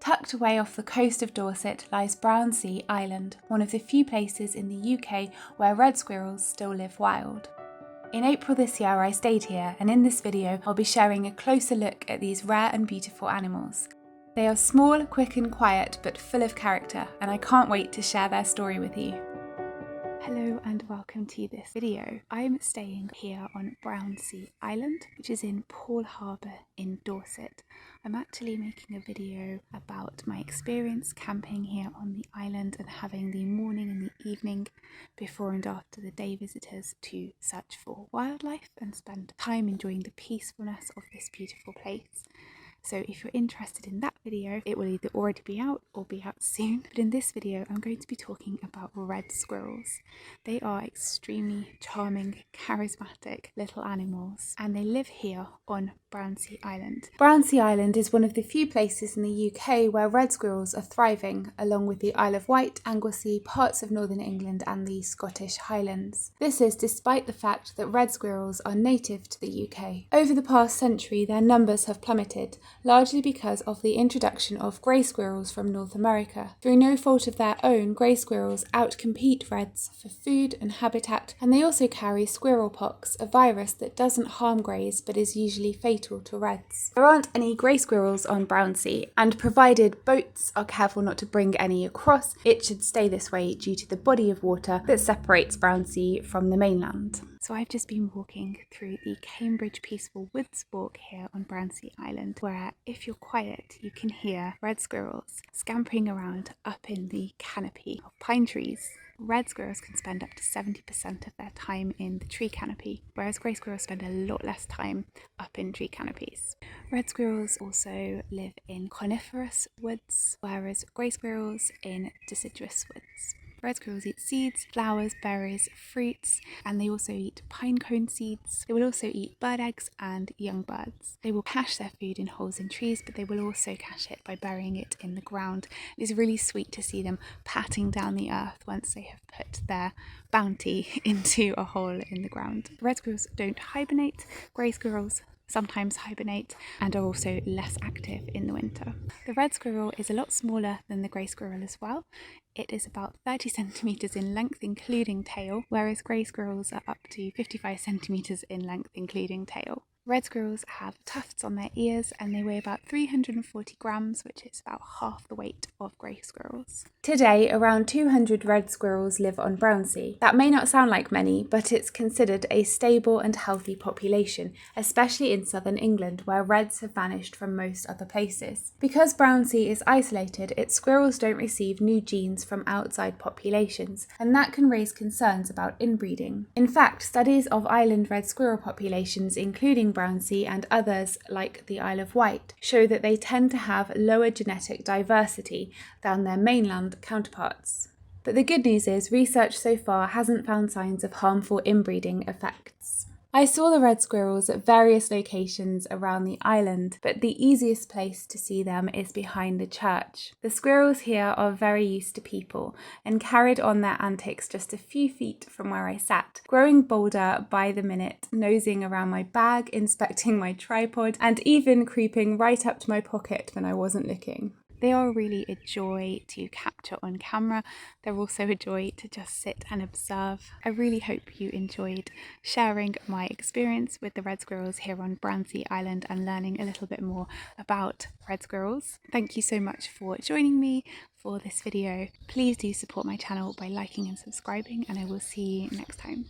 Tucked away off the coast of Dorset lies Brownsea Island, one of the few places in the UK where red squirrels still live wild. In April this year I stayed here, and in this video I'll be sharing a closer look at these rare and beautiful animals. They are small, quick and quiet, but full of character, and I can't wait to share their story with you. Hello and welcome to this video. I'm staying here on Brownsea Island, which is in Paul Harbour in Dorset. I'm actually making a video about my experience camping here on the island and having the morning and the evening before and after the day visitors to search for wildlife and spend time enjoying the peacefulness of this beautiful place. So if you're interested in that video, it will either already be out or be out soon. But in this video, I'm going to be talking about red squirrels. They are extremely charming, charismatic little animals, and they live here on Brownsea Island. Brownsea Island is one of the few places in the UK where red squirrels are thriving, along with the Isle of Wight, Anglesey, parts of northern England and the Scottish Highlands. This is despite the fact that red squirrels are native to the UK. Over the past century, their numbers have plummeted, largely because of the introduction of grey squirrels from North America. Through no fault of their own, grey squirrels outcompete reds for food and habitat, and they also carry squirrel pox, a virus that doesn't harm greys but is usually fatal to reds. There aren't any grey squirrels on Brownsea, and provided boats are careful not to bring any across, it should stay this way due to the body of water that separates Brownsea from the mainland. So I've just been walking through the Cambridge Peaceful Woods Walk here on Brownsea Island, where if you're quiet you can hear red squirrels scampering around up in the canopy of pine trees. Red squirrels can spend up to 70% of their time in the tree canopy, whereas grey squirrels spend a lot less time up in tree canopies. Red squirrels also live in coniferous woods, whereas grey squirrels in deciduous woods. Red squirrels eat seeds, flowers, berries, fruits, and they also eat pine cone seeds. They will also eat bird eggs and young birds. They will cache their food in holes in trees, but they will also cache it by burying it in the ground. It's really sweet to see them patting down the earth once they have put their bounty into a hole in the ground. Red squirrels don't hibernate. Grey squirrels sometimes hibernate and are also less active in the winter. The red squirrel is a lot smaller than the grey squirrel as well. It is about 30 centimetres in length including tail, whereas grey squirrels are up to 55 centimetres in length including tail. Red squirrels have tufts on their ears and they weigh about 340 grams, which is about half the weight of grey squirrels. Today, around 200 red squirrels live on Brownsea. That may not sound like many, but it's considered a stable and healthy population, especially in southern England, where reds have vanished from most other places. Because Brownsea is isolated, its squirrels don't receive new genes from outside populations, and that can raise concerns about inbreeding. In fact, studies of island red squirrel populations, including Brownsea and others like the Isle of Wight, show that they tend to have lower genetic diversity than their mainland counterparts. But the good news is research so far hasn't found signs of harmful inbreeding effects. I saw the red squirrels at various locations around the island, but the easiest place to see them is behind the church. The squirrels here are very used to people and carried on their antics just a few feet from where I sat, growing bolder by the minute, nosing around my bag, inspecting my tripod, and even creeping right up to my pocket when I wasn't looking. They are really a joy to capture on camera. They're also a joy to just sit and observe. I really hope you enjoyed sharing my experience with the red squirrels here on Brownsea Island and learning a little bit more about red squirrels. Thank you so much for joining me for this video. Please do support my channel by liking and subscribing, and I will see you next time.